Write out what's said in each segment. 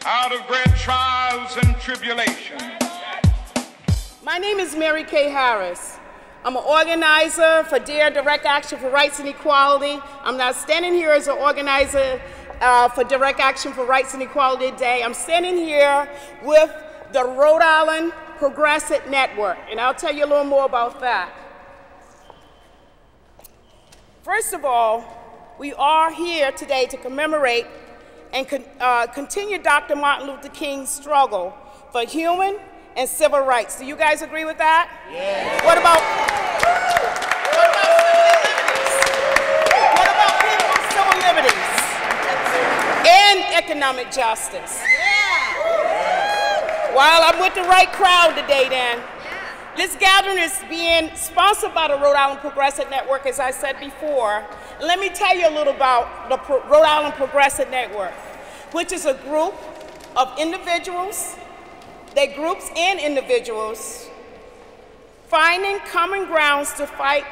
out of great trials and tribulations. My name is Mary Kay Harris. I'm an organizer for DARE, Direct Action for Rights and Equality. I'm not standing here as an organizer for Direct Action for Rights and Equality today. I'm standing here with the Rhode Island Progressive Network, and I'll tell you a little more about that. First of all, we are here today to commemorate and continue Dr. Martin Luther King's struggle for human and civil rights. Do you guys agree with that? Yes. What about civil liberties? And economic justice. Yeah. Well, I'm with the right crowd today then. Yeah. This gathering is being sponsored by the Rhode Island Progressive Network, as I said before. And let me tell you a little about the Rhode Island Progressive Network, which is a group of individuals, groups and individuals finding common grounds to fight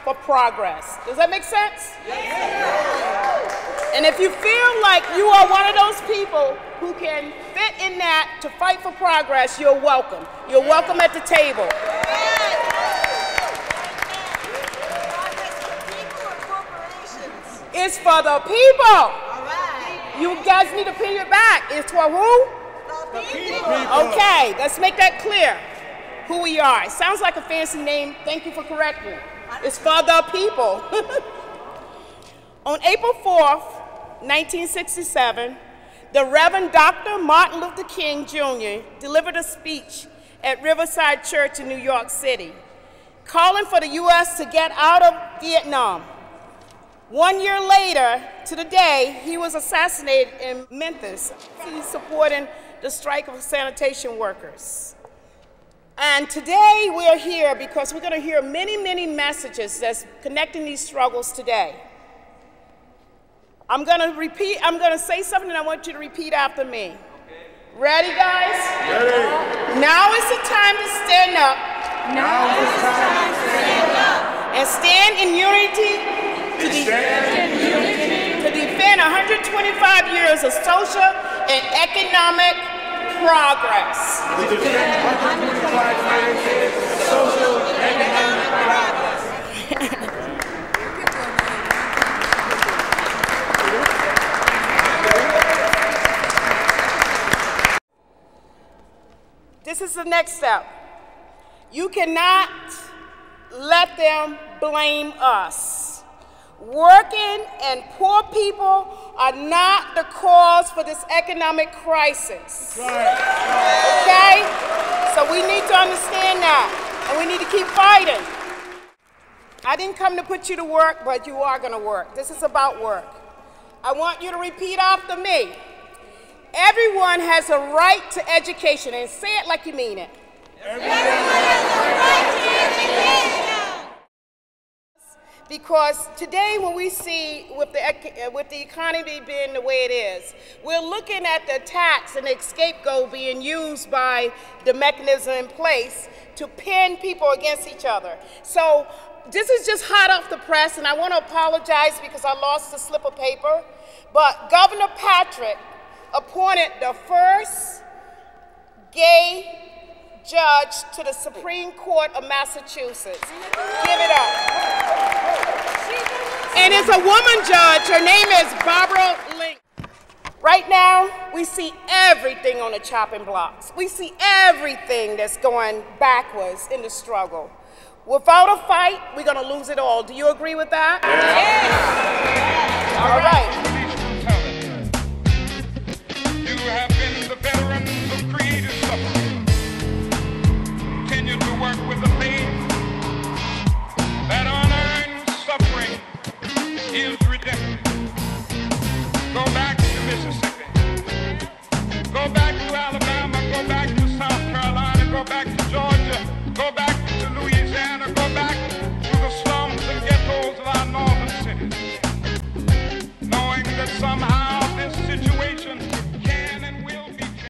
for progress. Does that make sense? Yes. And if you feel like you are one of those people who can fit in that to fight for progress, you're welcome. You're welcome at the table. It's for the people. All right. You guys need to pin your back. It's for who? The people. Okay, let's make that clear. Who we are. It sounds like a fancy name. Thank you for correcting. It's for the people. On April 4th, 1967, the Reverend Dr. Martin Luther King Jr. delivered a speech at Riverside Church in New York City, calling for the U.S. to get out of Vietnam. 1 year later, to the day, he was assassinated in Memphis. He's supporting the strike of sanitation workers. And today we are here because we're going to hear many, many messages that's connecting these struggles today. I'm going to say something and I want you to repeat after me. Ready, guys? Ready. Now is the time to stand up. Now is the time to stand up. And stand in unity to defend 125 years of social and economic progress. To defend 125 years of social and economic progress. This is the next step. You cannot let them blame us. Working and poor people are not the cause for this economic crisis. Okay? So we need to understand that, and we need to keep fighting. I didn't come to put you to work, but you are going to work. This is about work. I want you to repeat after me. Everyone has a right to education, and say it like you mean it. Everyone has a right to education. Because today when we see with the economy being the way it is, we're looking at the tax and the scapegoat being used by the mechanism in place to pin people against each other. So this is just hot off the press, and I want to apologize because I lost the slip of paper, but Governor Patrick appointed the first gay judge to the Supreme Court of Massachusetts. Give it up. And it's a woman judge. Her name is Barbara Link. Right now, we see everything on the chopping blocks. We see everything that's going backwards in the struggle. Without a fight, we're going to lose it all. Do you agree with that?